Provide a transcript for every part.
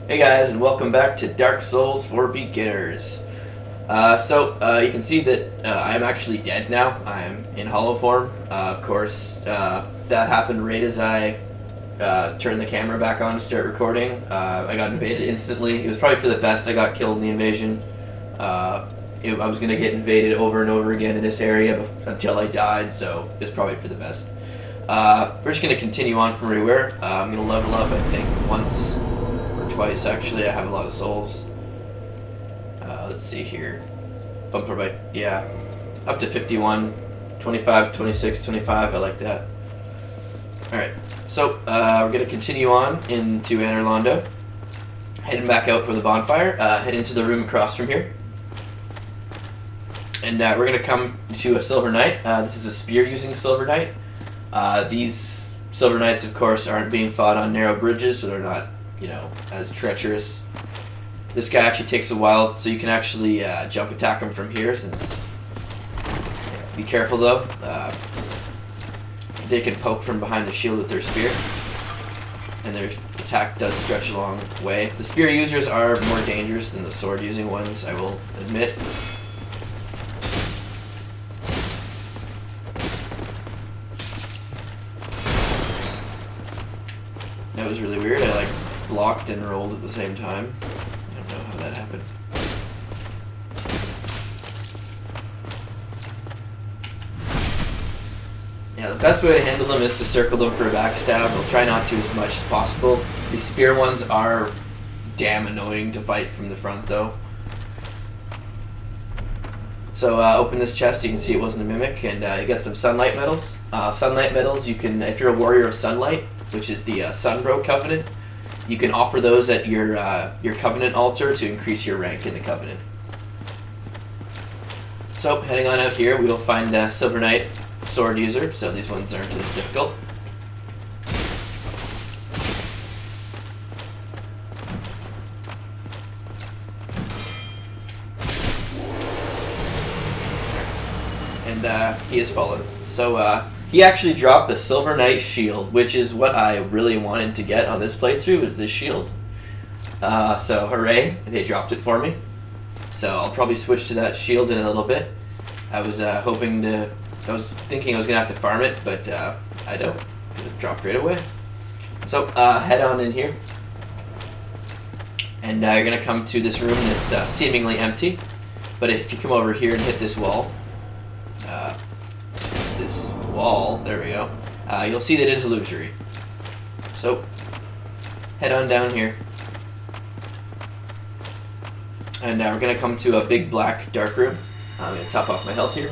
Hey guys, and welcome back to Dark Souls for Beginners. You can see that I'm actually dead now. I'm in hollow form. Of course, that happened right as I turned the camera back on to start recording. I got invaded instantly. It was probably for the best I got killed in the invasion. I was going to get invaded over and over again in this area until I died, so it was probably for the best. We're just going to continue on from where we were. I'm going to level up, I think, once or twice, actually. I have a lot of souls. Let's see here. Bumper by, yeah, up to 51, 25, 26, 25. I like that. Alright, so we're going to continue on into Anor Londo. Heading back out from the bonfire. Head into the room across from here. And we're going to come to a Silver Knight. This is a spear-using Silver Knight. These Silver Knights, of course, aren't being fought on narrow bridges, so they're not, as treacherous. This guy actually takes a while, so you can actually jump attack him from here, since... Be careful, though. They can poke from behind the shield with their spear, and their attack does stretch a long way. The spear users are more dangerous than the sword-using ones, I will admit. That was really weird. I blocked and rolled at the same time. I don't know how that happened. Yeah, the best way to handle them is to circle them for a backstab. We'll try not to as much as possible. These spear ones are damn annoying to fight from the front, though. So open this chest. You can see it wasn't a mimic, and you got some sunlight medals. Sunlight medals, you can, if you're a warrior of sunlight, which is the Sunbro Covenant, you can offer those at your Covenant altar to increase your rank in the Covenant. So, heading on out here, we will find a Silver Knight sword user, so these ones aren't as difficult. And he has fallen. So, he actually dropped the Silver Knight shield, which is what I really wanted to get on this playthrough, is this shield. So hooray, they dropped it for me. So I'll probably switch to that shield in a little bit. I was thinking I was going to have to farm it, but I don't. It dropped right away. So head on in here. And you're going to come to this room that's seemingly empty. But if you come over here and hit this wall, there we go. You'll see that it is illusory. So, head on down here. And we're going to come to a big black dark room. I'm going to top off my health here.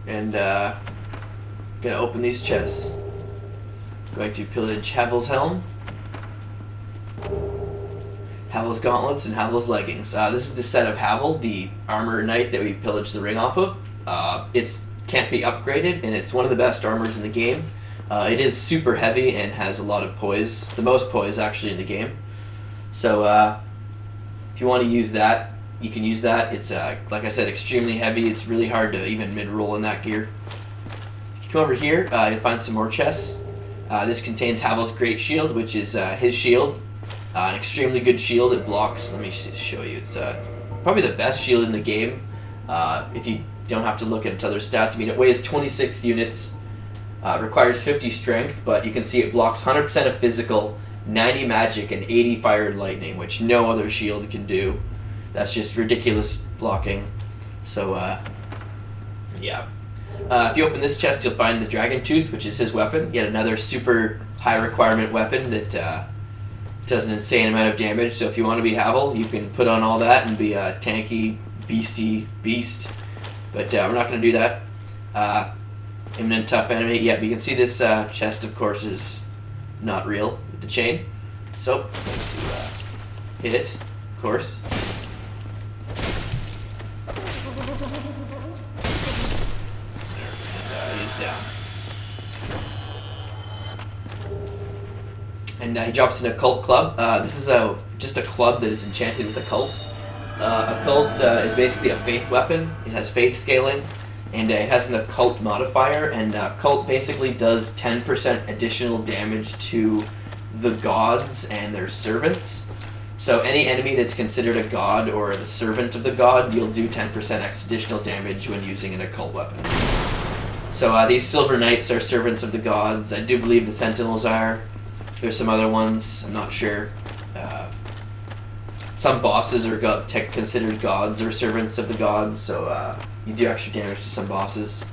And going to open these chests. Going to pillage Havel's helm, Havel's gauntlets, and Havel's leggings. This is the set of Havel, the armor knight that we pillaged the ring off of. It can't be upgraded, and it's one of the best armors in the game. It is super heavy and has a lot of poise, the most poise actually in the game. So if you want to use that, you can use that. It's, like I said, extremely heavy. It's really hard to even mid-roll in that gear. If you come over here, you'll find some more chests. This contains Havel's Great Shield, which is his shield. An extremely good shield. It blocks, let me show you, it's probably the best shield in the game, if you don't have to look at its other stats. I mean, it weighs 26 units, requires 50 strength, but you can see it blocks 100% of physical, 90 magic, and 80 fire and lightning, which no other shield can do. That's just ridiculous blocking. So, yeah. If you open this chest, you'll find the Dragon Tooth, which is his weapon. Yet another super high requirement weapon that does an insane amount of damage. So if you want to be Havel, you can put on all that and be a tanky, beastie beast. But we're not going to do that. Imminent tough enemy. Yep, you can see this chest, of course, is not real with the chain. So, I'm going to hit it, of course. And he's down. And he drops in a cult club. This is just a club that is enchanted with a cult. A cult is basically a faith weapon. It has faith scaling. and it has an occult modifier, and occult basically does 10% additional damage to the gods and their servants. So any enemy that's considered a god or the servant of the god, you'll do 10% additional damage when using an occult weapon. So these Silver Knights are servants of the gods. I do believe the Sentinels are. There's some other ones, I'm not sure. Some bosses are considered gods or servants of the gods, so you do extra damage to some bosses.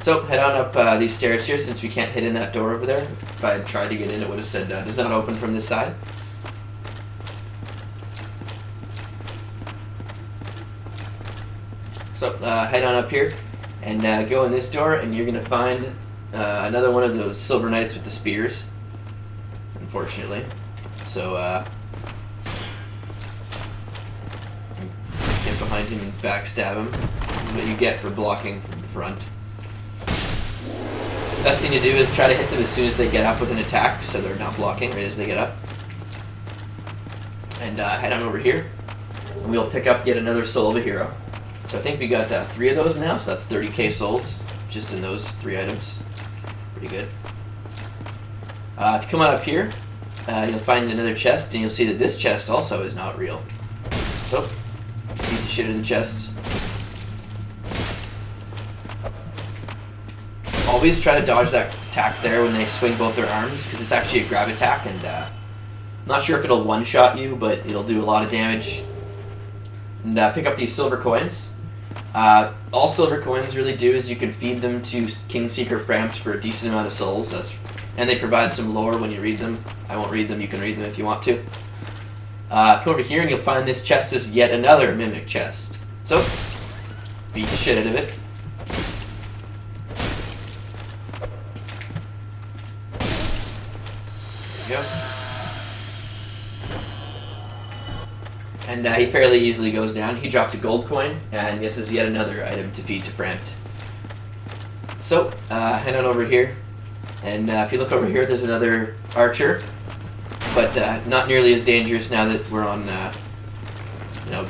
So head on up these stairs here, since we can't hit in that door over there. If I had tried to get in, it would have said does not open from this side. So head on up here and go in this door, and you're going to find another one of those Silver Knights with the spears, unfortunately. So get behind him and backstab him. That's what you get for blocking from the front. Best thing to do is try to hit them as soon as they get up with an attack, so they're not blocking right as they get up. And head on over here, and we'll pick up yet another soul of a hero. So I think we got 3 of those now, so that's 30k souls, just in those 3 items. Pretty good. Come on up here, you'll find another chest, and you'll see that this chest also is not real. So, beat the shit out of the chest. Always try to dodge that attack there when they swing both their arms, because it's actually a grab attack, and I'm not sure if it'll one-shot you, but it'll do a lot of damage. And pick up these silver coins. All silver coins really do is you can feed them to Kingseeker Frampt for a decent amount of souls. And they provide some lore when you read them. I won't read them, you can read them if you want to. Come over here and you'll find this chest is yet another mimic chest. So, beat the shit out of it. There you go. And he fairly easily goes down. He drops a gold coin, and this is yet another item to feed to Frampt. So, head on over here, and if you look over here, there's another archer, but not nearly as dangerous now that we're on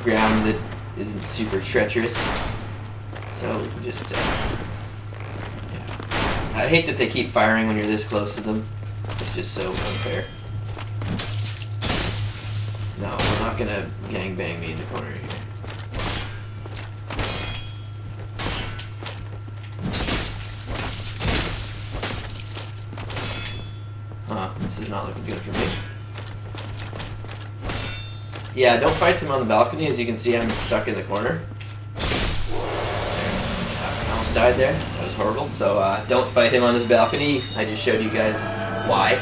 ground that isn't super treacherous. So, just, yeah. I hate that they keep firing when you're this close to them. It's just so unfair. No, we're not gonna gangbang me in the corner here. This is not looking good for me. Yeah, don't fight them on the balcony. As you can see, I'm stuck in the corner. I almost died there. That was horrible. So don't fight him on this balcony. I just showed you guys why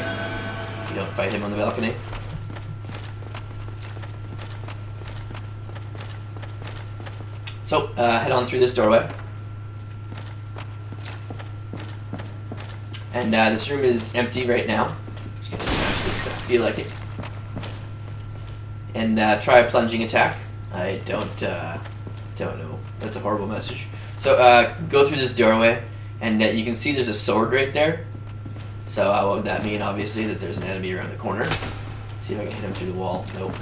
you don't fight him on the balcony. So, head on through this doorway. And this room is empty right now. Just gonna smash this because I feel like it. And try a plunging attack. I don't know. That's a horrible message. So, go through this doorway, and you can see there's a sword right there. So, what would that mean? Obviously, that there's an enemy around the corner. See if I can hit him through the wall. Nope.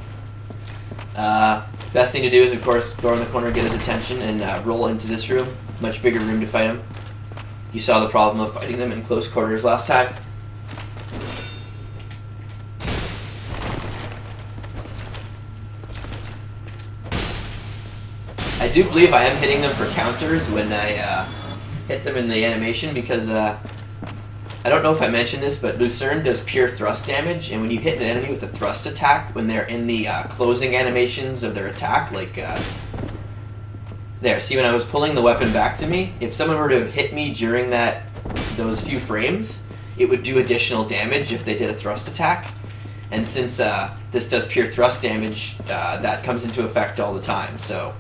Best thing to do is, of course, go in the corner, get his attention, and roll into this room. Much bigger room to fight him. You saw the problem of fighting them in close quarters last time. I do believe I am hitting them for counters when I hit them in the animation, because I don't know if I mentioned this, but Lucerne does pure thrust damage, and when you hit an enemy with a thrust attack, when they're in the closing animations of their attack, like there, see when I was pulling the weapon back to me, if someone were to have hit me during those few frames, it would do additional damage if they did a thrust attack. And since this does pure thrust damage, that comes into effect all the time. So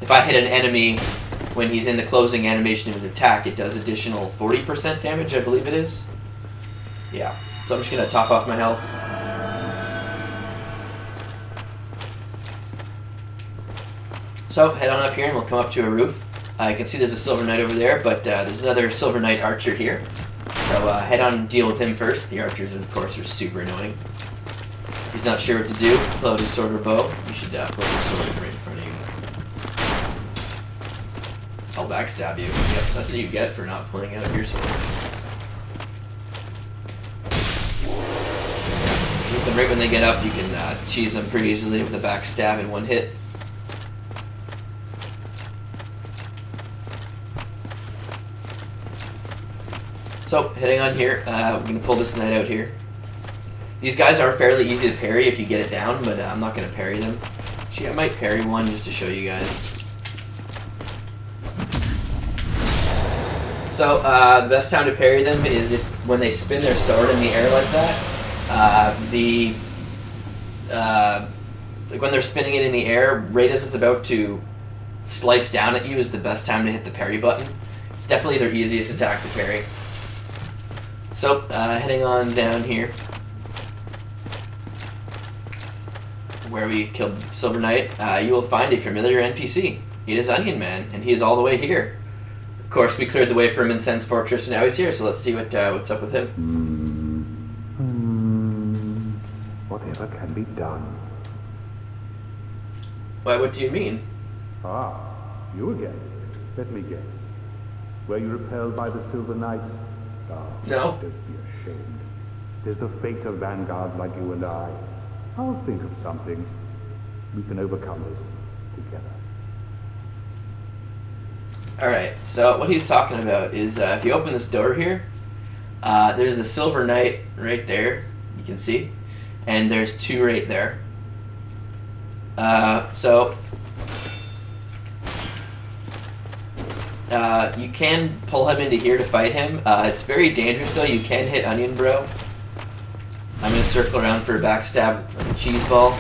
if I hit an enemy when he's in the closing animation of his attack, it does additional 40% damage, I believe it is. Yeah, so I'm just going to top off my health. So, head on up here and we'll come up to a roof. You can see there's a Silver Knight over there, but there's another Silver Knight archer here. So head on and deal with him first. The archers, of course, are super annoying. If he's not sure what to do, pull out his sword or bow. You should pull out his sword right in front of you. I'll backstab you. Yep, that's what you get for not pulling out your sword. Hit them right when they get up. You can cheese them pretty easily with a backstab in one hit. So, heading on here, we're going to pull this knight out here. These guys are fairly easy to parry if you get it down, but I'm not going to parry them. Actually, I might parry one just to show you guys. So, the best time to parry them is when they spin their sword in the air like that. Like when they're spinning it in the air, right as it's about to slice down at you is the best time to hit the parry button. It's definitely their easiest attack to parry. So, heading on down here, where we killed Silver Knight, you will find a familiar NPC. It is Onion Man, and he is all the way here. Of course, we cleared the way for him in Sen's Fortress, and now he's here, so let's see what's up with him. Whatever can be done. Why, what do you mean? Ah, you again. Let me guess. Were you repelled by the Silver Knight? Ah, No. Don't be ashamed. There's the fate of vanguards like you and I. I'll think of something. We can overcome this together. Alright, so what he's talking about is if you open this door here, there's a Silver Knight right there, you can see, and there's two right there. You can pull him into here to fight him. It's very dangerous though, you can hit Onion Bro. I'm going to circle around for a backstab like a cheese ball,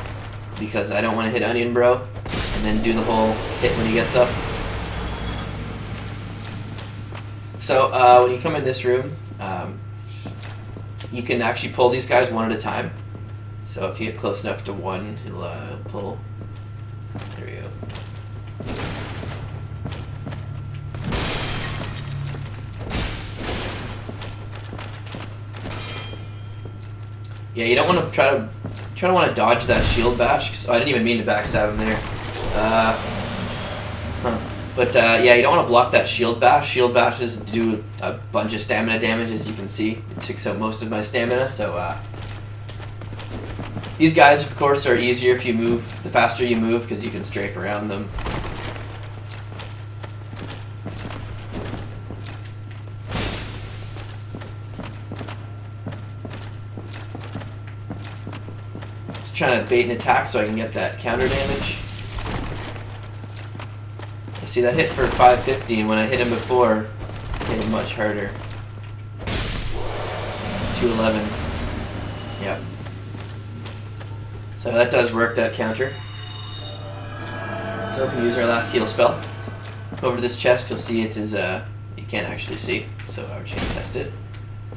because I don't want to hit Onion Bro, and then do the whole hit when he gets up. So, when you come in this room, you can actually pull these guys one at a time. So if you get close enough to one, he'll pull. There we go. Yeah, you don't want to try to dodge that shield bash. Cause, I didn't even mean to backstab him there. But yeah, you don't want to block that shield bash. Shield bashes do a bunch of stamina damage, as you can see. It takes out most of my stamina, so these guys, of course, are easier if you move. The faster you move, because you can strafe around them. Just trying to bait an attack so I can get that counter damage. See, that hit for 550, and when I hit him before, it hit him much harder. 211. Yep. So that does work, that counter. So we can use our last heal spell. Over this chest, you'll see it is, you can't actually see, so I would change test it.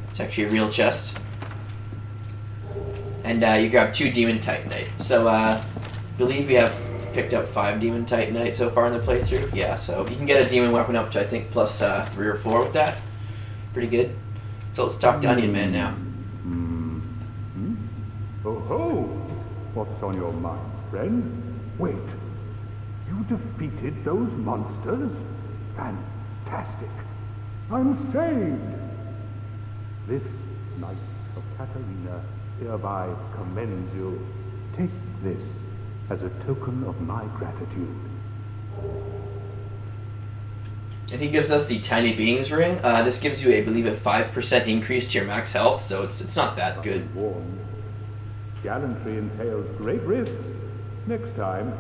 It's actually a real chest. And you grab 2 Demon Titanite. So, I believe we have picked up 5 Demon Titanite so far in the playthrough. Yeah, so you can get a demon weapon up to, I think, plus 3 or 4 with that. Pretty good. So let's talk to Onion Man now. Oh ho! What's on your mind, friend? Wait. You defeated those monsters? Fantastic. I'm saved. This Knight of Catalina hereby commends you. Take this as a token of my gratitude. And he gives us the Tiny Beings ring. This gives you, I believe, a 5% increase to your max health, so it's not that good. Warned. Gallantry entails great risks. Next time,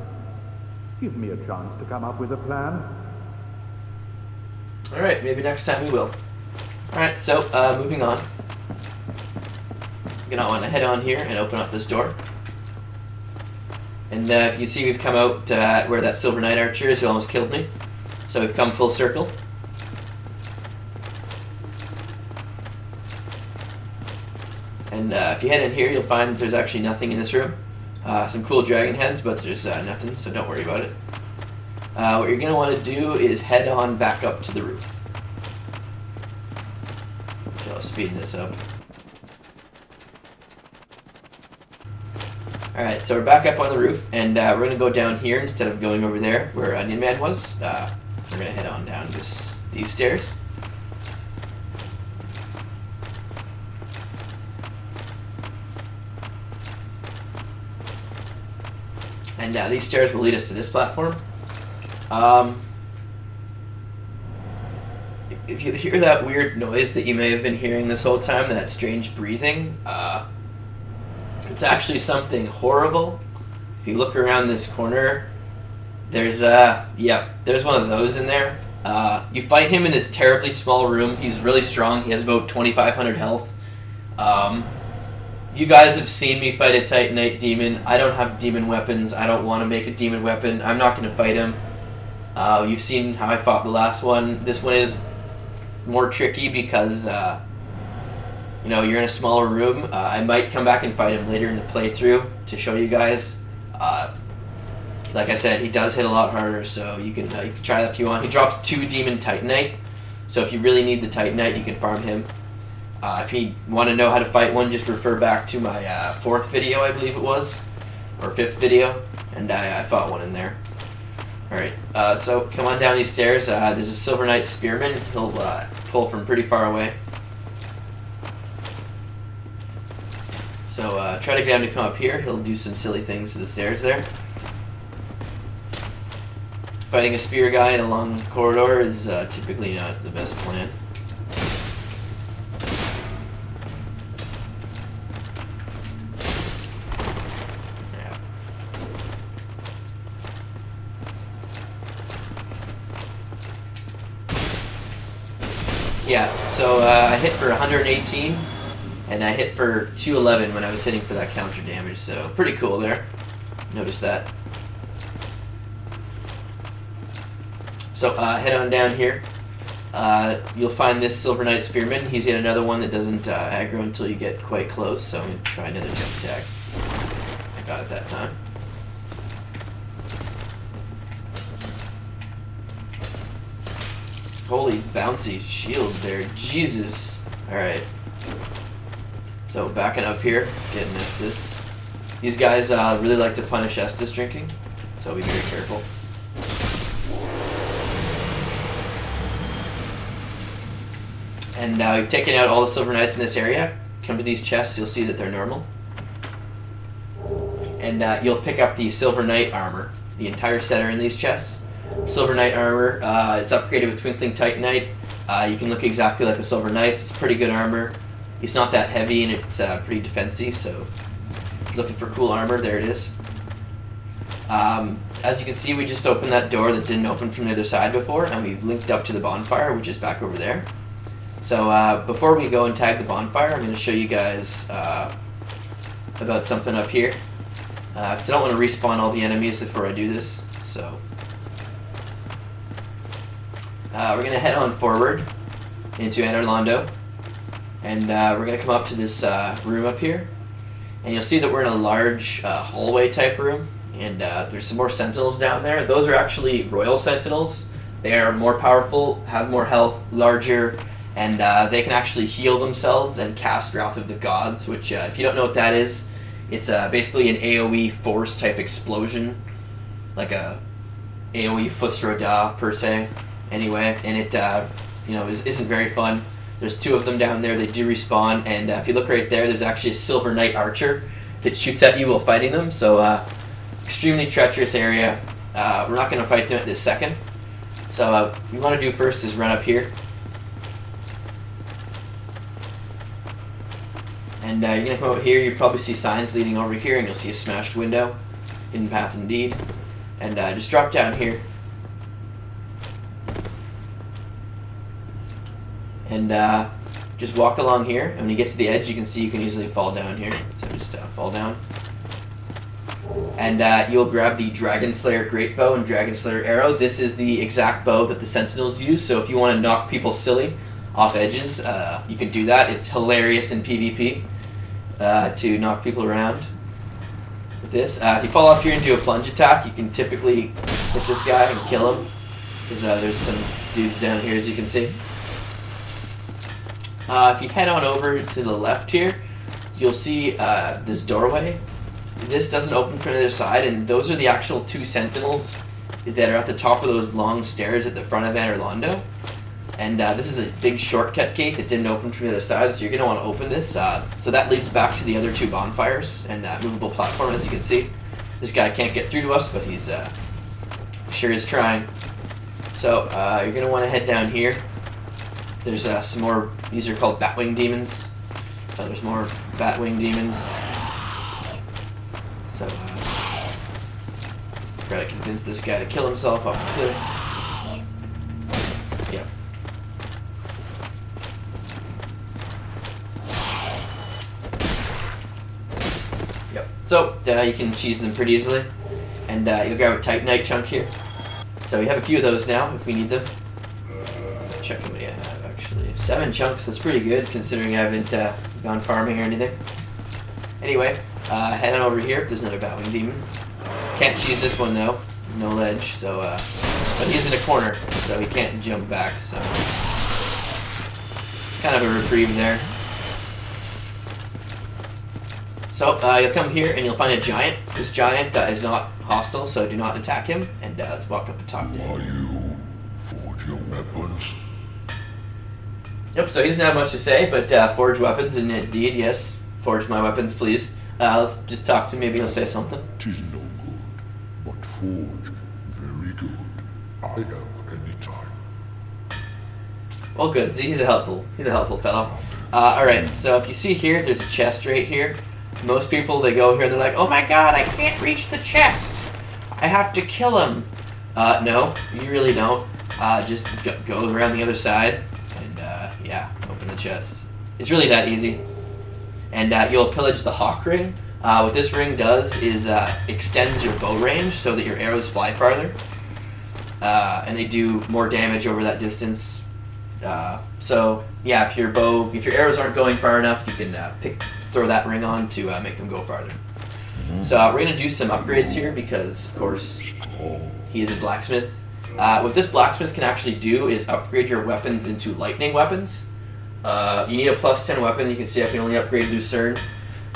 give me a chance to come up with a plan. Alright, maybe next time we will. Alright, so moving on. You're gonna want to head on here and open up this door. And if you see, we've come out where that Silver Knight Archer is who almost killed me. So we've come full circle. And if you head in here, you'll find that there's actually nothing in this room. Some cool dragon heads, but there's nothing, so don't worry about it. What you're going to want to do is head on back up to the roof. So I'll speed this up. Alright, so we're back up on the roof, and we're going to go down here instead of going over there where Onion Man was. we're gonna head on down these stairs. And these stairs will lead us to this platform. If you hear that weird noise that you may have been hearing this whole time, that strange breathing, it's actually something horrible. If you look around this corner, there's there's one of those in there. You fight him in this terribly small room. He's really strong. He has about 2,500 health. You guys have seen me fight a Titanite demon. I don't have demon weapons. I don't want to make a demon weapon. I'm not going to fight him. You've seen how I fought the last one. This one is more tricky because you're in a smaller room. I might come back and fight him later in the playthrough to show you guys. Like I said, he does hit a lot harder, so you can try that if you want. He drops 2 demon Titanite, so if you really need the Titanite, you can farm him. If you want to know how to fight one, just refer back to my 4th video, I believe it was, or 5th video, and I fought one in there. Alright, so come on down these stairs. There's a Silver Knight Spearman. He'll pull from pretty far away. So try to get him to come up here. He'll do some silly things to the stairs there. Fighting a spear guy in a long corridor is typically not the best plan. Yeah, so I hit for 118, and I hit for 211 when I was hitting for that counter damage, so pretty cool there. Notice that. So head on down here. You'll find this Silver Knight Spearman. He's yet another one that doesn't aggro until you get quite close, so I'm going to try another jump attack. I got it that time. Holy bouncy shield there. Jesus. Alright. So backing up here, getting Estus. These guys really like to punish Estus drinking, so be very careful. And now you've taken out all the Silver Knights in this area. Come to these chests, you'll see that they're normal. And you'll pick up the Silver Knight armor. The entire set are in these chests. Silver Knight armor, it's upgraded with Twinkling Titanite. You can look exactly like the Silver Knights. It's pretty good armor. It's not that heavy and it's pretty defensive, so if you're looking for cool armor, there it is. As you can see, we just opened that door that didn't open from the other side before, and we've linked up to the bonfire, which is back over there. So before we go and tag the bonfire, I'm going to show you guys about something up here. Because I don't want to respawn all the enemies before I do this, so... we're going to head on forward into Anor Londo, and we're going to come up to this room up here, and you'll see that we're in a large hallway type room, and there's some more sentinels down there. Those are actually royal sentinels. They are more powerful, have more health, larger, and they can actually heal themselves and cast Wrath of the Gods, which if you don't know what that is, it's basically an AoE force type explosion, like a AoE Fusroda per se. Anyway, and it isn't very fun. There's 2 of them down there. They do respawn, and if you look right there, there's actually a Silver Knight archer that shoots at you while fighting them. So extremely treacherous area. We're not going to fight them at this second. So what you want to do first is run up here, and you're going to come out here. You'll probably see signs leading over here, and you'll see a smashed window. Hidden path indeed. And just drop down here. And just walk along here, and when you get to the edge, you can see you can easily fall down here. So just fall down. And you'll grab the Dragon Slayer Great Bow and Dragon Slayer Arrow. This is the exact bow that the Sentinels use, so if you want to knock people silly off edges, you can do that. It's hilarious in PvP to knock people around with this. If you fall off here and do a plunge attack, you can typically hit this guy and kill him, because there's some dudes down here, as you can see. If you head on over to the left here, you'll see this doorway. This doesn't open from the other side, and those are the actual 2 sentinels that are at the top of those long stairs at the front of Anor Londo. And this is a big shortcut gate that didn't open from the other side, so you're going to want to open this. So that leads back to the other two bonfires and that movable platform, as you can see. This guy can't get through to us, but he's sure is trying. So you're going to want to head down here. There's some more, these are called Batwing Demons. So there's more Batwing Demons. So gotta convince this guy to kill himself off the cliff. Yep. Yep. So you can cheese them pretty easily, and you'll grab a Titanite chunk here. So we have a few of those now if we need them. Check how many I have actually. 7 chunks. That's pretty good considering I haven't gone farming or anything. Anyway, head on over here. There's another Batwing Demon. Can't cheese this one though. There's no ledge, so but he's in a corner, so he can't jump back. So kind of a reprieve there. So you'll come here and you'll find a giant. This giant is not hostile, so do not attack him. And let's walk up and talk to him. Are you forge your weapons? Yep. So he doesn't have much to say, but forge weapons, and indeed, yes, forge my weapons, please. Let's just talk to him. Maybe he'll say something. 'Tis no good, but forge very good. I help anytime. Well, good. See, he's a helpful fellow. All right. So if you see here, there's a chest right here. Most people, they go here, they're like, "Oh my God, I can't reach the chest. I have to kill him." No, you really don't. Just go around the other side, and yeah, open the chest. It's really that easy. And you'll pillage the hawk ring. What this ring does is extends your bow range so that your arrows fly farther, and they do more damage over that distance. So yeah, if your arrows aren't going far enough, you can throw that ring on to make them go farther. So we're gonna do some upgrades here because, of course, he is a blacksmith. What this blacksmith can actually do is upgrade your weapons into lightning weapons. You need a +10 weapon. You can see I can only upgrade Lucerne.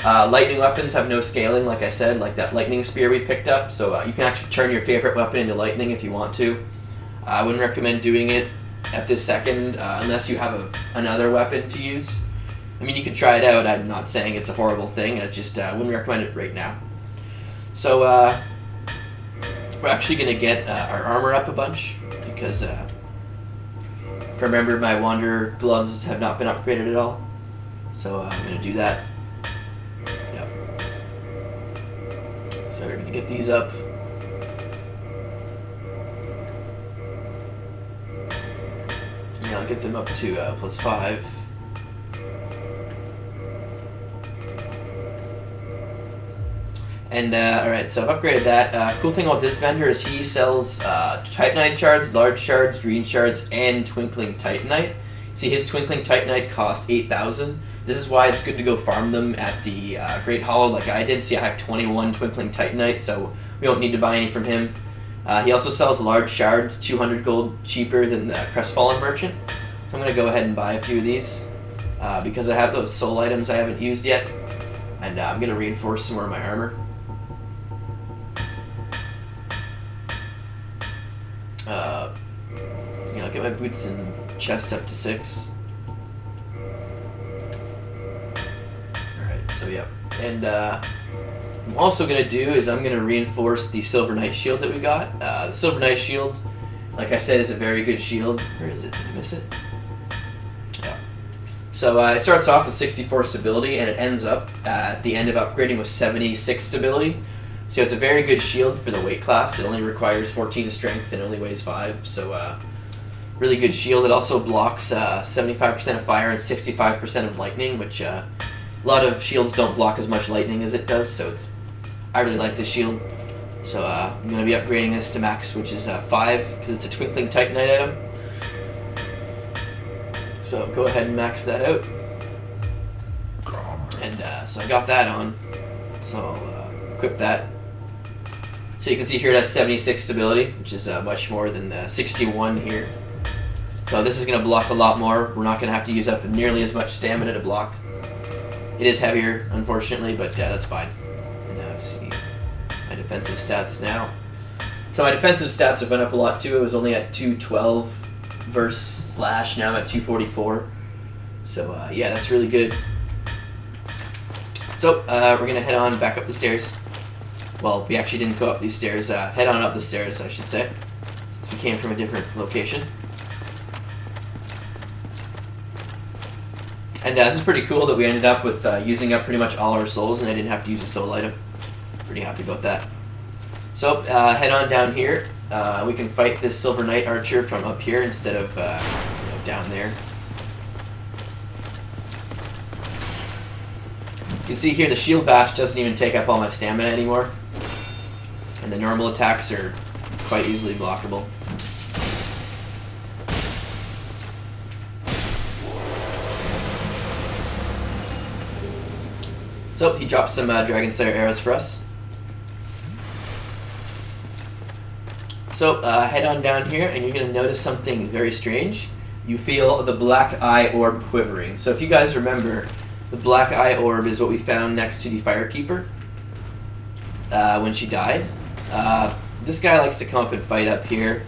Lightning weapons have no scaling, like I said, like that lightning spear we picked up. So you can actually turn your favorite weapon into lightning if you want to. I wouldn't recommend doing it at this second unless you have another weapon to use. I mean, you can try it out. I'm not saying it's a horrible thing. I just wouldn't recommend it right now. So we're actually going to get our armor up a bunch because remember, my Wanderer gloves have not been upgraded at all. So I'm going to do that. Yep. So we're going to get these up. Yeah, I'll get them up to +5. And alright, so I've upgraded that. Cool thing about this vendor is he sells Titanite shards, large shards, green shards, and Twinkling Titanite. See, his Twinkling Titanite cost 8,000. This is why it's good to go farm them at the Great Hollow like I did. See, I have 21 Twinkling Titanite, so we don't need to buy any from him. He also sells large shards, 200 gold cheaper than the Crestfallen Merchant. So I'm going to go ahead and buy a few of these because I have those soul items I haven't used yet. And I'm going to reinforce some more of my armor. Yeah, I'll get my boots and chest up to 6. Alright, so yeah. And what I'm also going to do is I'm going to reinforce the Silver Knight shield that we got. The Silver Knight shield, like I said, is a very good shield. Where is it? Did I miss it? Yeah. So it starts off with 64 stability and it ends up at the end of upgrading with 76 stability. So it's a very good shield for the weight class. It only requires 14 strength and only weighs 5. So really good shield. It also blocks 75% of fire and 65% of lightning, which a lot of shields don't block as much lightning as it does. So I really like this shield. So I'm going to be upgrading this to max, which is 5 because it's a Twinkling Titanite item. So go ahead and max that out. And so I got that on. So I'll equip that. So you can see here it has 76 stability, which is much more than the 61 here. So this is going to block a lot more. We're not going to have to use up nearly as much stamina to block. It is heavier, unfortunately, but that's fine. And see my defensive stats now. So my defensive stats have went up a lot too. It was only at 212 versus slash. Now I'm at 244. So yeah, that's really good. So we're gonna head on back up the stairs. Well, we actually didn't go up these stairs. Head on up the stairs, I should say, since we came from a different location. And this is pretty cool that we ended up with using up pretty much all our souls, and I didn't have to use a soul item. Pretty happy about that. So head on down here. We can fight this Silver Knight Archer from up here instead of down there. You can see here the shield bash doesn't even take up all my stamina anymore, and the normal attacks are quite easily blockable. So he drops some Dragon Slayer arrows for us. So head on down here, and you're going to notice something very strange. You feel the black eye orb quivering. So if you guys remember, the black eye orb is what we found next to the Firekeeper when she died. This guy likes to come up and fight up here.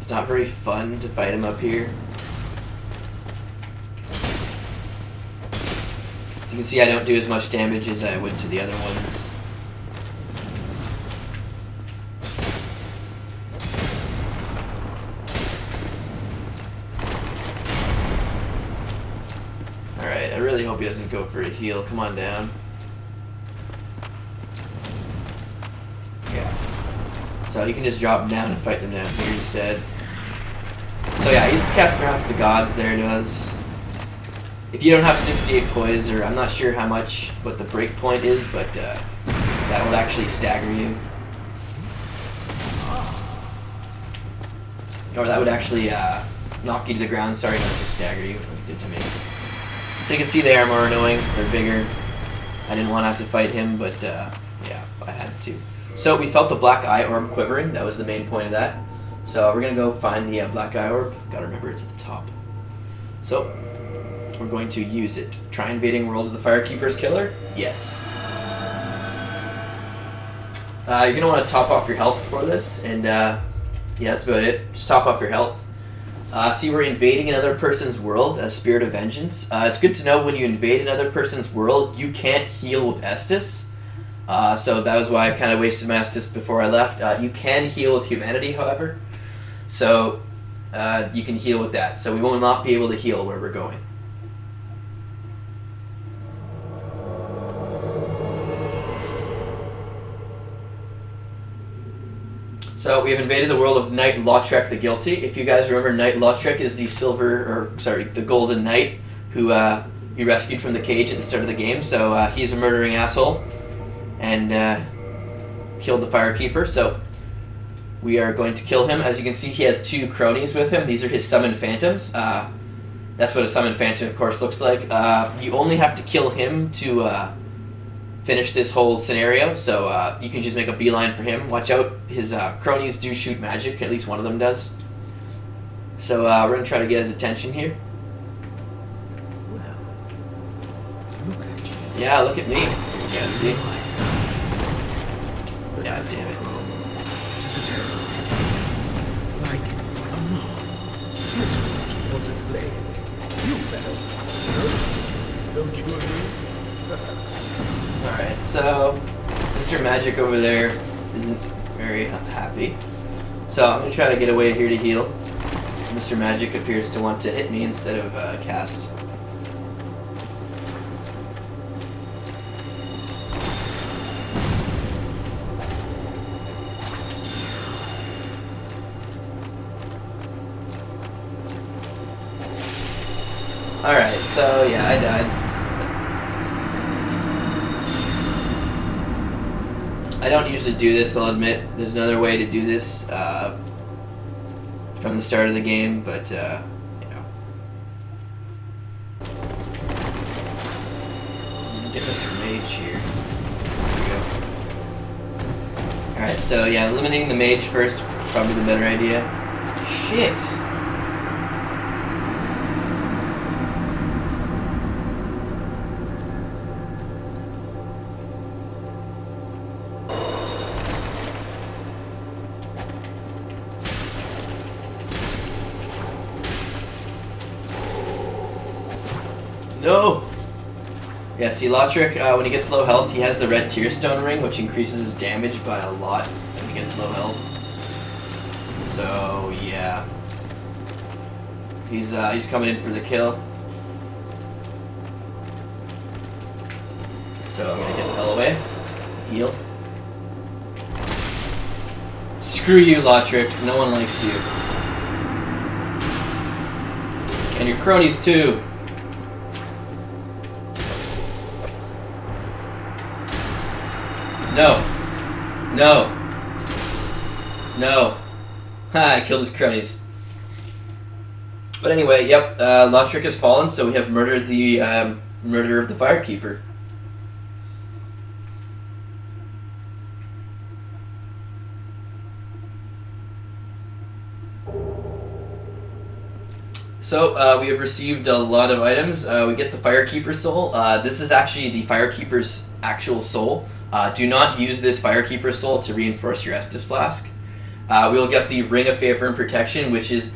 It's not very fun to fight him up here. As you can see, I don't do as much damage as I would to the other ones. Alright, I really hope he doesn't go for a heal. Come on down. Yeah. So you can just drop them down and fight them down here instead. So yeah, he's casting around the gods there to us. If you don't have 68 poise, or I'm not sure how much, what the break point is, but that will actually stagger you. Or that would actually knock you to the ground, sorry, not just stagger you, like it did to me. So you can see they are more annoying, they're bigger. I didn't want to have to fight him, but yeah, I had to. So we felt the black eye orb quivering, that was the main point of that. So we're going to go find the black eye orb. Gotta remember it's at the top. So we're going to use it. Try invading world of the Firekeeper's killer? Yes. You're going to want to top off your health before this, and yeah, that's about it. Just top off your health. See, we're invading another person's world, a Spirit of Vengeance. It's good to know when you invade another person's world, you can't heal with Estus. So that was why I kind of wasted my Estus before I left. You can heal with Humanity, however. So you can heal with that. So we will not be able to heal where we're going. So we have invaded the world of Knight Lautrec the Guilty. If you guys remember, Knight Lautrec is the Golden Knight who you rescued from the cage at the start of the game. So he's a murdering asshole and killed the Firekeeper. So we are going to kill him. As you can see, he has two cronies with him. These are his summoned phantoms. That's what a summoned phantom, of course, looks like. You only have to kill him to finish this whole scenario, so you can just make a beeline for him. Watch out, his cronies do shoot magic, at least one of them does. So we're going to try to get his attention here. Well, look at you. Yeah, look at me. Yeah, see? God damn it. Just a terrible pity. Like a moth. Hit towards a flame. You fell. Don't you agree? Alright, so Mr. Magic over there isn't very happy. So I'm going to try to get away here to heal. Mr. Magic appears to want to hit me instead of cast. Alright, so yeah, I died. I don't usually do this, I'll admit. There's another way to do this from the start of the game, but, you know. Get Mr. Mage here. There we go. Alright, so yeah, eliminating the mage first, probably the better idea. Shit! No! Yeah, see, Lothric, when he gets low health, he has the red Tear Stone ring, which increases his damage by a lot when he gets low health. So, yeah. He's coming in for the kill. So I'm gonna get the hell away. Heal. Screw you, Lothric. No one likes you. And your cronies, too. No. No. No. Ha, I killed his cronies. But anyway, yep, Lothric has fallen, so we have murdered the murderer of the Firekeeper. So, we have received a lot of items. We get the Firekeeper soul. This is actually the Firekeeper's actual soul. Do not use this Firekeeper soul to reinforce your Estus Flask. We'll get the Ring of Favor and Protection, which is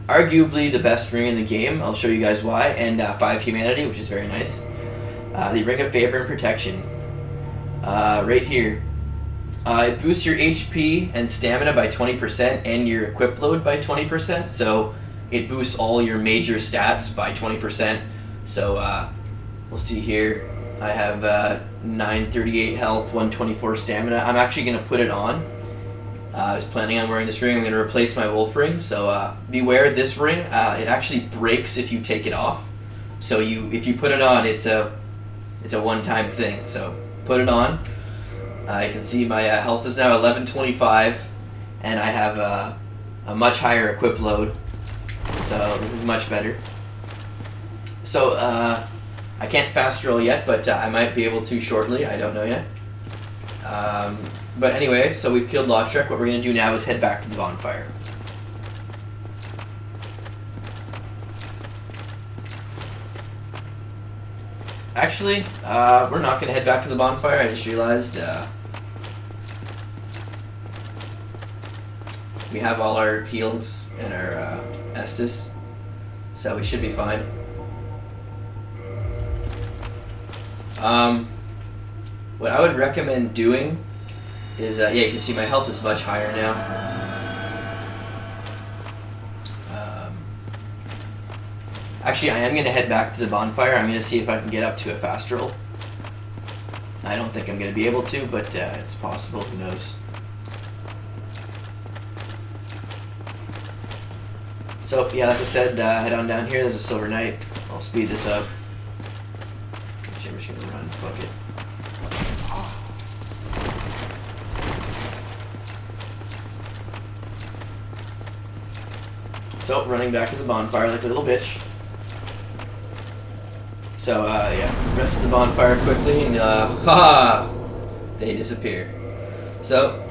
arguably the best ring in the game. I'll show you guys why. And 5 Humanity, which is very nice. The Ring of Favor and Protection. Right here. It boosts your HP and stamina by 20% and your equip load by 20%. So it boosts all your major stats by 20%. So we'll see here. I have 938 health, 124 stamina. I'm actually going to put it on. I was planning on wearing this ring. I'm going to replace my wolf ring. So beware, this ring, it actually breaks if you take it off. So if you put it on, it's a one-time thing. So put it on. You can see my health is now 1125, and I have a much higher equip load. So this is much better. So I can't fast roll yet, but I might be able to shortly. I don't know yet. But anyway, so we've killed Lothric. What we're going to do now is head back to the bonfire. Actually, we're not going to head back to the bonfire. I just realized we have all our heals and our Estus, so we should be fine. What I would recommend doing is, yeah, you can see my health is much higher now. Actually, I am going to head back to the bonfire. I'm going to see if I can get up to a fast roll. I don't think I'm going to be able to, but it's possible. Who knows? So, yeah, like I said, head on down here. There's a Silver Knight. I'll speed this up. Actually, I'm just going to run. Fuck it. So, running back to the bonfire like a little bitch. So, yeah, rest of the bonfire quickly, and, they disappear. So,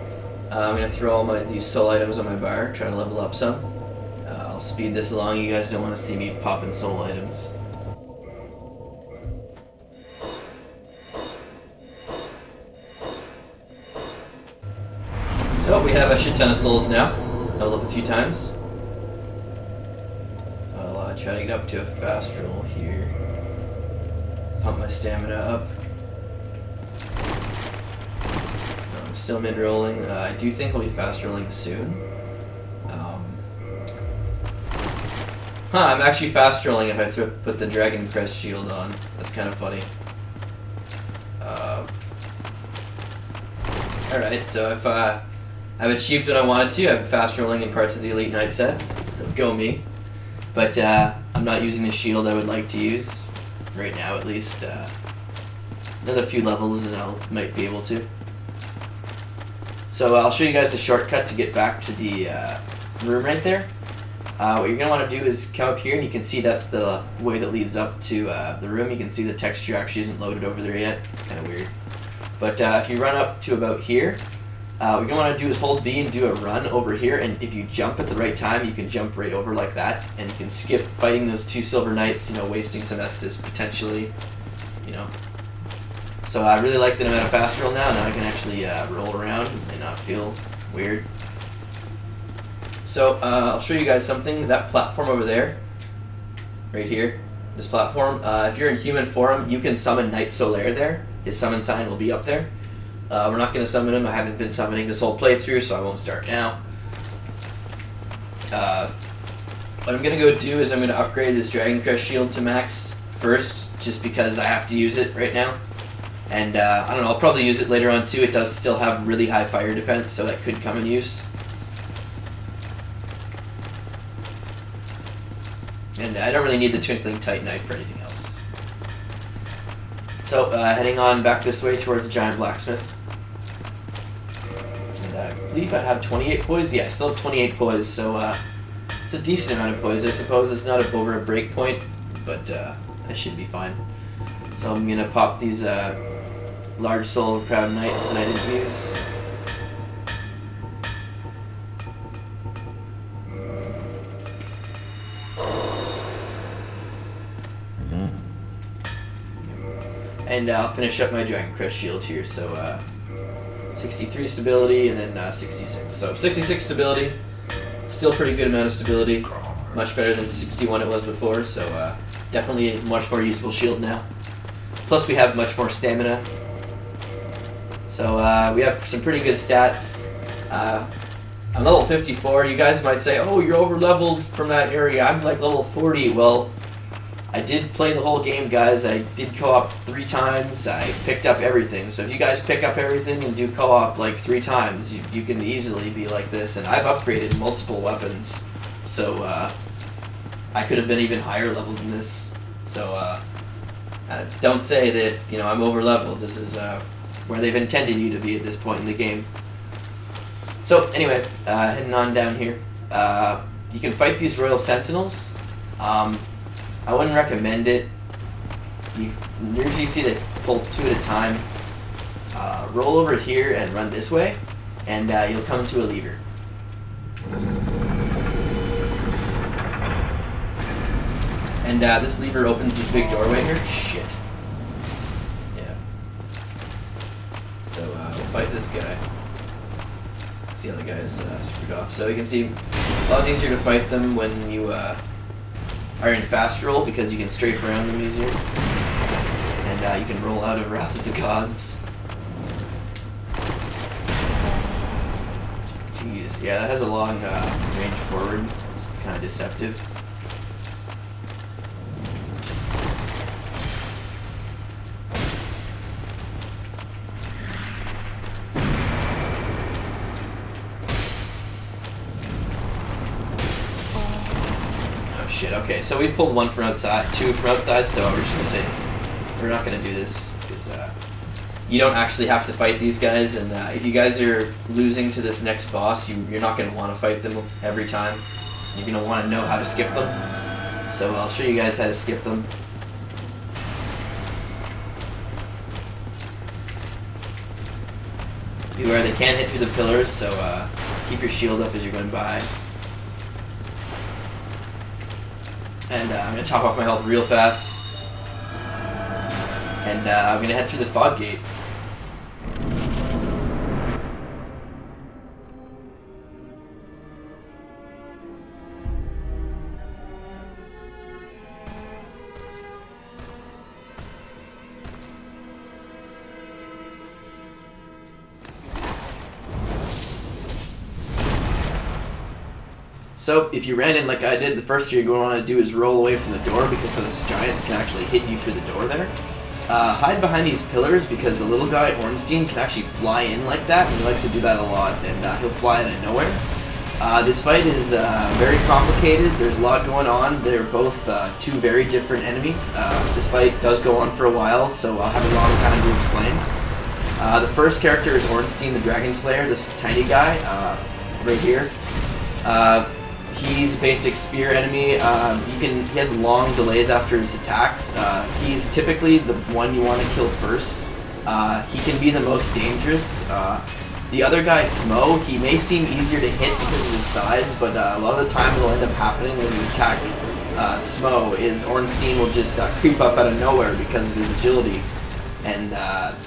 I'm going to throw all these soul items on my bar, try to level up some. I'll speed this along, you guys don't want to see me popping soul items. So, we have a shit ton of souls now. Level up a few times. I'll try to get up to a fast roll here. Pump my stamina up. I'm still mid-rolling. I do think I'll be fast rolling soon. I'm actually fast rolling if I put the Dragon Crest shield on. That's kind of funny. Alright, so if I've achieved what I wanted to, I'm fast rolling in parts of the Elite Knight set. So go me. But I'm not using the shield I would like to use. Right now, at least. Another few levels and I might be able to. So I'll show you guys the shortcut to get back to the room right there. What you're going to want to do is come up here, and you can see that's the way that leads up to the room. You can see the texture actually isn't loaded over there yet. It's kind of weird. But if you run up to about here, what you're going to want to do is hold B and do a run over here, and if you jump at the right time, you can jump right over like that, and you can skip fighting those 2 Silver Knights, you know, wasting some Estus potentially, you know. So I really like that I'm at a fast roll now. Now I can actually roll around and not feel weird. So I'll show you guys something. That platform over there, right here, this platform. If you're in human form, you can summon Knight Solaire there. His summon sign will be up there. We're not going to summon him. I haven't been summoning this whole playthrough, so I won't start now. What I'm going to go do is I'm going to upgrade this Dragon Crest shield to max first, just because I have to use it right now. And I don't know, I'll probably use it later on too. It does still have really high fire defense, so that could come in use. And I don't really need the Twinkling Titanite for anything else. So, heading on back this way towards the Giant Blacksmith. And I believe I have 28 poise. Yeah, I still have 28 poise, so it's a decent amount of poise, I suppose. It's not over a break point, but I should be fine. So I'm going to pop these large soul of Proud Knights that I didn't use. And I'll finish up my Dragon Crest shield here, so 63 stability and then 66. So 66 stability, still pretty good amount of stability, much better than the 61 it was before, so definitely a much more usable shield now. Plus we have much more stamina. So we have some pretty good stats. I'm level 54. You guys might say, oh, you're over leveled from that area. I'm like level 40. Well, I did play the whole game, guys. I did co-op 3 times. I picked up everything. So if you guys pick up everything and do co-op like 3 times, you can easily be like this. And I've upgraded multiple weapons. So I could have been even higher leveled than this. So don't say that, you know, I'm over leveled. This is where they've intended you to be at this point in the game. So anyway, heading on down here. You can fight these Royal Sentinels. I wouldn't recommend it. You usually see they pull 2 at a time. Roll over here and run this way, and you'll come to a lever. And this lever opens this big doorway here. Shit. Yeah. So we'll fight this guy. The other guy is screwed off. So you can see a lot easier to fight them when you are in fast roll, because you can strafe around them easier. And you can roll out of Wrath of the Gods. Jeez, yeah, that has a long range forward. It's kind of deceptive. Okay, so we've pulled 1 from outside, 2 from outside, so we're just gonna say we're not gonna do this, because you don't actually have to fight these guys, and if you guys are losing to this next boss, you're not gonna want to fight them every time. You're gonna want to know how to skip them. So I'll show you guys how to skip them. Beware, they can hit through the pillars, so keep your shield up as you're going by. And I'm going to chop off my health real fast. And I'm going to head through the fog gate. So, if you ran in like I did, the first thing you're going to want to do is roll away from the door, because those giants can actually hit you through the door there. Hide behind these pillars, because the little guy, Ornstein, can actually fly in like that, and he likes to do that a lot, and he'll fly in out of nowhere. This fight is very complicated. There's a lot going on. They're both 2 very different enemies. This fight does go on for a while, so I'll have a long time to explain. The first character is Ornstein the Dragon Slayer, this tiny guy, right here. He's a basic spear enemy. He has long delays after his attacks. He's typically the one you want to kill first. He can be the most dangerous. The other guy, Smo, he may seem easier to hit because of his size, but a lot of the time it'll end up happening when you attack Smo is Ornstein will just creep up out of nowhere because of his agility, and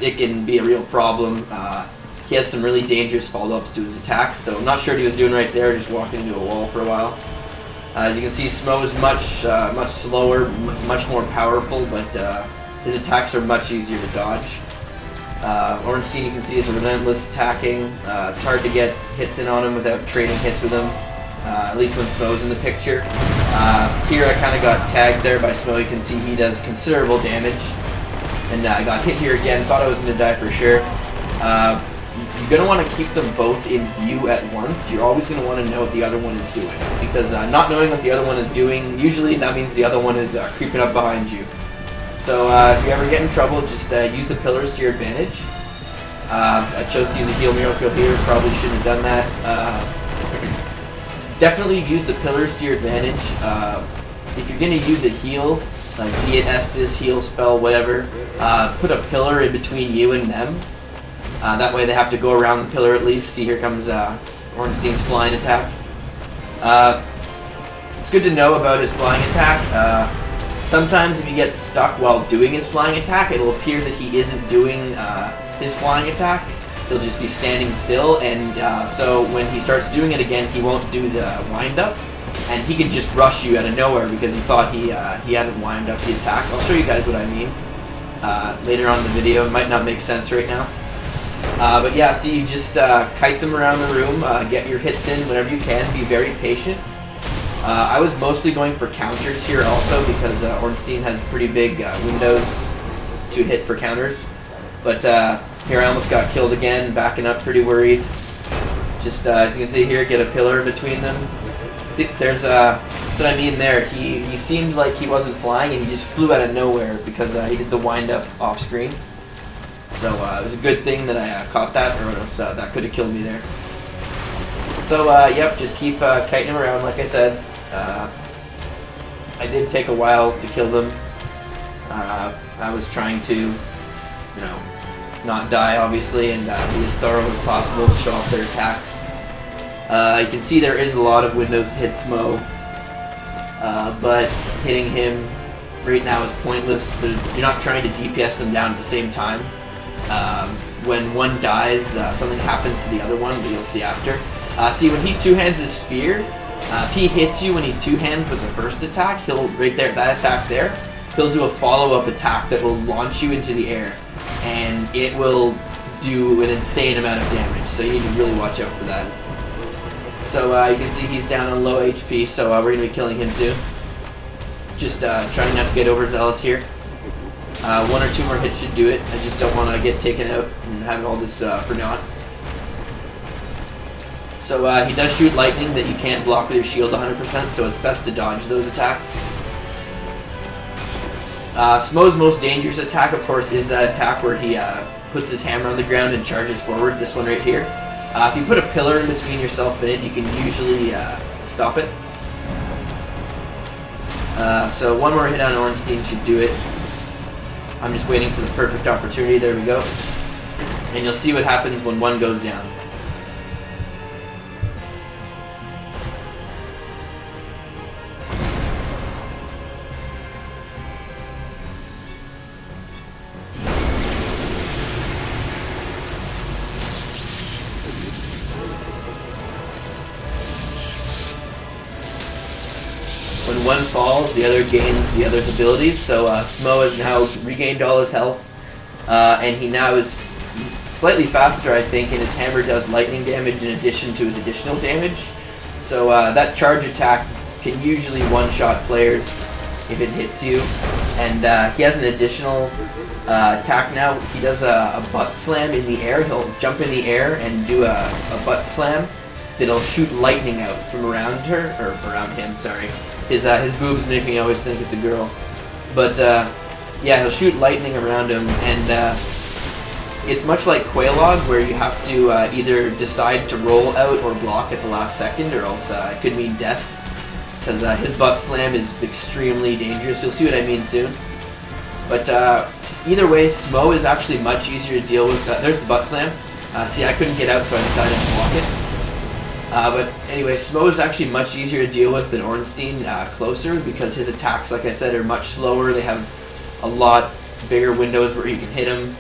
it can be a real problem. He has some really dangerous follow-ups to his attacks, though I'm not sure what he was doing right there, just walking into a wall for a while. As you can see, Smo is much slower, much more powerful, but his attacks are much easier to dodge. Ornstein, you can see, is relentless attacking. It's hard to get hits in on him without trading hits with him, at least when Smo's in the picture. Here I kind of got tagged there by Smo. You can see he does considerable damage. And I got hit here again, thought I was going to die for sure. You're going to want to keep them both in view at once. You're always going to want to know what the other one is doing. Because not knowing what the other one is doing, usually that means the other one is creeping up behind you. So if you ever get in trouble, just use the pillars to your advantage. I chose to use a heal miracle here, probably shouldn't have done that. Definitely use the pillars to your advantage. If you're going to use a heal, like be it Estus, heal spell, whatever, put a pillar in between you and them. That way they have to go around the pillar at least. See, here comes Ornstein's flying attack. It's good to know about his flying attack. Sometimes if he gets stuck while doing his flying attack, it'll appear that he isn't doing his flying attack. He'll just be standing still, and so when he starts doing it again, he won't do the wind-up, and he can just rush you out of nowhere because he thought he hadn't wind up the attack. I'll show you guys what I mean later on in the video. It might not make sense right now. But yeah, see, you just kite them around the room, get your hits in whenever you can, be very patient. I was mostly going for counters here also because Ornstein has pretty big windows to hit for counters. But here I almost got killed again, backing up pretty worried. Just as you can see here, get a pillar in between them. See, there's that's what I mean there. He seemed like he wasn't flying and he just flew out of nowhere because he did the wind up off screen. So it was a good thing that I caught that, or else that could have killed me there. So yep, just keep kiting him around like I said. I did take a while to kill them. I was trying to, you know, not die obviously, and be as thorough as possible to show off their attacks. You can see there is a lot of windows to hit Smo, but hitting him right now is pointless. You're not trying to DPS them down at the same time. When one dies, something happens to the other one, but you'll see after. See, when he two-hands his spear, if he hits you when he two-hands with the first attack, he'll, right there, that attack there, he'll do a follow-up attack that will launch you into the air, and it will do an insane amount of damage, so you need to really watch out for that. So you can see he's down on low HP, so we're going to be killing him soon. Just trying not to get overzealous here. One or two more hits should do it. I just don't want to get taken out and have all this for naught. So he does shoot lightning that you can't block with your shield 100%, so it's best to dodge those attacks. Smo's most dangerous attack, of course, is that attack where he puts his hammer on the ground and charges forward, this one right here. If you put a pillar in between yourself and it, you can usually stop it. So one more hit on Ornstein should do it. I'm just waiting for the perfect opportunity. There we go. And you'll see what happens when one goes down. When one falls, the other gains the other's abilities. So Smo has now regained all his health, and he now is slightly faster, I think, and his hammer does lightning damage in addition to his additional damage. So that charge attack can usually one-shot players if it hits you. And he has an additional attack now. He does a butt slam in the air. He'll jump in the air and do a butt slam that'll shoot lightning out from around her, or around him, sorry. His boobs make me always think it's a girl. But yeah, he'll shoot lightning around him, and it's much like Quailog, where you have to either decide to roll out or block at the last second, or else it could mean death. Because his butt slam is extremely dangerous. You'll see what I mean soon. But either way, Smo is actually much easier to deal with. There's the butt slam. See, I couldn't get out, so I decided to block it. But anyway, Smo is actually much easier to deal with than Ornstein closer, because his attacks, like I said, are much slower. They have a lot bigger windows where you can hit him.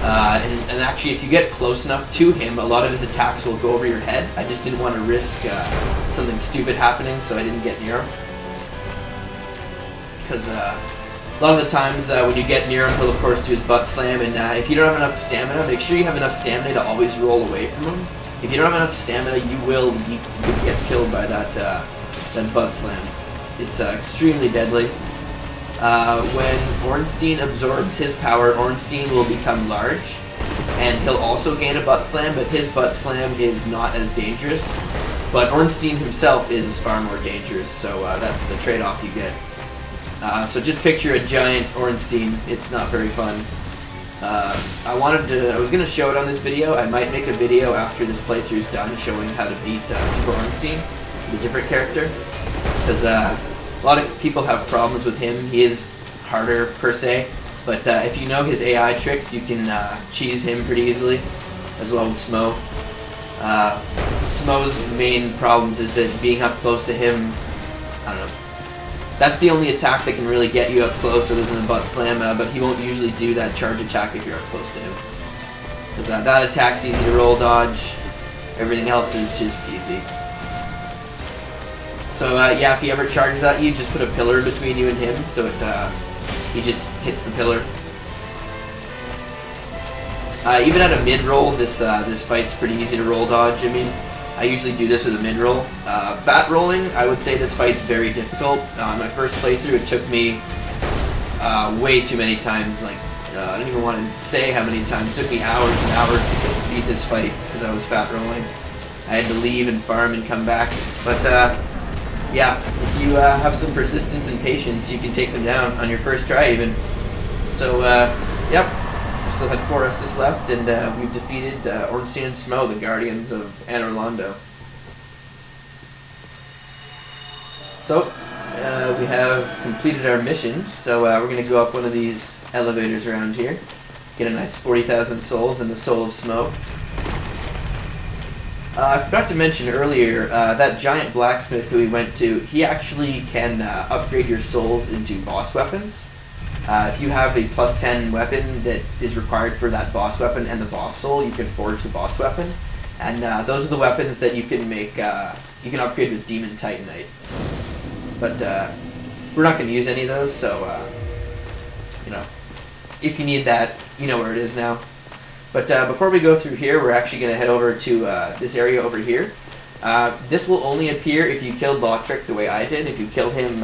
And actually, if you get close enough to him, a lot of his attacks will go over your head. I just didn't want to risk something stupid happening, so I didn't get near him. Because a lot of the times when you get near him, he'll of course do his butt slam, and if you don't have enough stamina, make sure you have enough stamina to always roll away from him. If you don't have enough stamina, you will get killed by that butt slam. It's extremely deadly. When Ornstein absorbs his power, Ornstein will become large, and he'll also gain a butt slam, but his butt slam is not as dangerous. But Ornstein himself is far more dangerous, so that's the trade-off you get. So just picture a giant Ornstein. It's not very fun. I was going to show it on this video. I might make a video after this playthrough is done showing how to beat Super Ornstein, the different character, because a lot of people have problems with him. He is harder per se, but if you know his AI tricks, you can cheese him pretty easily, as well with Smo. Smo's main problems is that being up close to him, I don't know, that's the only attack that can really get you up close other than the butt slam, but he won't usually do that charge attack if you're up close to him. Because that attack's easy to roll dodge, everything else is just easy. So yeah, if he ever charges at you, just put a pillar between you and him, so he just hits the pillar. Even at a mid-roll, this fight's pretty easy to roll dodge. I mean, I usually do this with a mid-roll. Bat rolling, I would say this fight's very difficult. On my first playthrough, it took me way too many times. Like, I don't even want to say how many times. It took me hours and hours to beat this fight because I was fat rolling. I had to leave and farm and come back. But yeah, if you have some persistence and patience, you can take them down on your first try even. So, yep, we still had 4 Estus left, and we've defeated Ornstein and Smo, the Guardians of Anor Londo. So, we have completed our mission, so we're going to go up one of these elevators around here, get a nice 40,000 souls and the soul of Smo. I forgot to mention earlier, that giant blacksmith who we went to, he actually can upgrade your souls into boss weapons. If you have a plus 10 weapon that is required for that boss weapon and the boss soul, you can forge the boss weapon. And those are the weapons that you can make, you can upgrade with Demon Titanite. But we're not going to use any of those, so, you know, if you need that, you know where it is now. But before we go through here, we're actually going to head over to this area over here. This will only appear if you killed Lautrec the way I did. If you kill him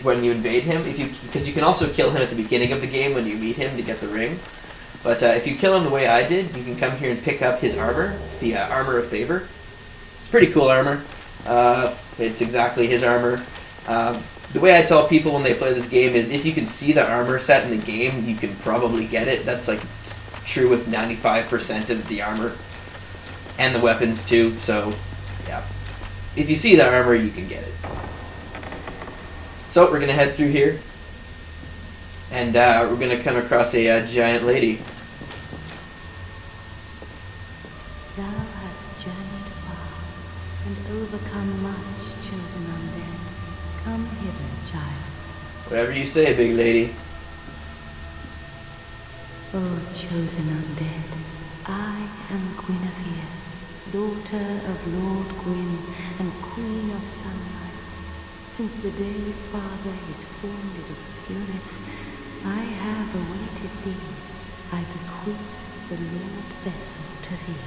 when you invade him, because you can also kill him at the beginning of the game when you meet him to get the ring. But if you kill him the way I did, you can come here and pick up his armor. It's the Armor of Favor. It's pretty cool armor. It's exactly his armor. The way I tell people when they play this game is if you can see the armor set in the game, you can probably get it. That's like true with 95% of the armor. And the weapons too, so yeah. If you see the armor, you can get it. So we're going to head through here. And we're going to come across a giant lady. Thou hast journeyed far and overcome much, chosen undead. Come hither, child. Whatever you say, big lady. O chosen undead, I am Guinevere, daughter of Lord Gwyn and Queen of Sunlight. Since the day Father is formed in obscurus, I have awaited thee. I bequeath the Lord Vessel to thee.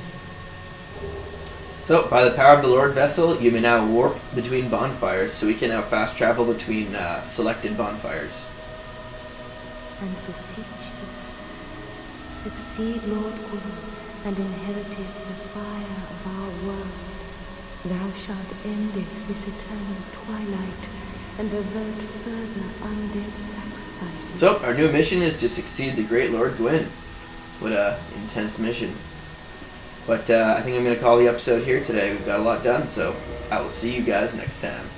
So, by the power of the Lord Vessel, you may now warp between bonfires, so we can now fast travel between selected bonfires. And beseech thee, succeed Lord Gwyn, and inheriteth the fire of our world. Thou shalt endeth this eternal twilight, and avert further undead sacrifices. So, our new mission is to succeed the great Lord Gwyn. What a intense mission. But I think I'm going to call the episode here today. We've got a lot done, so I will see you guys next time.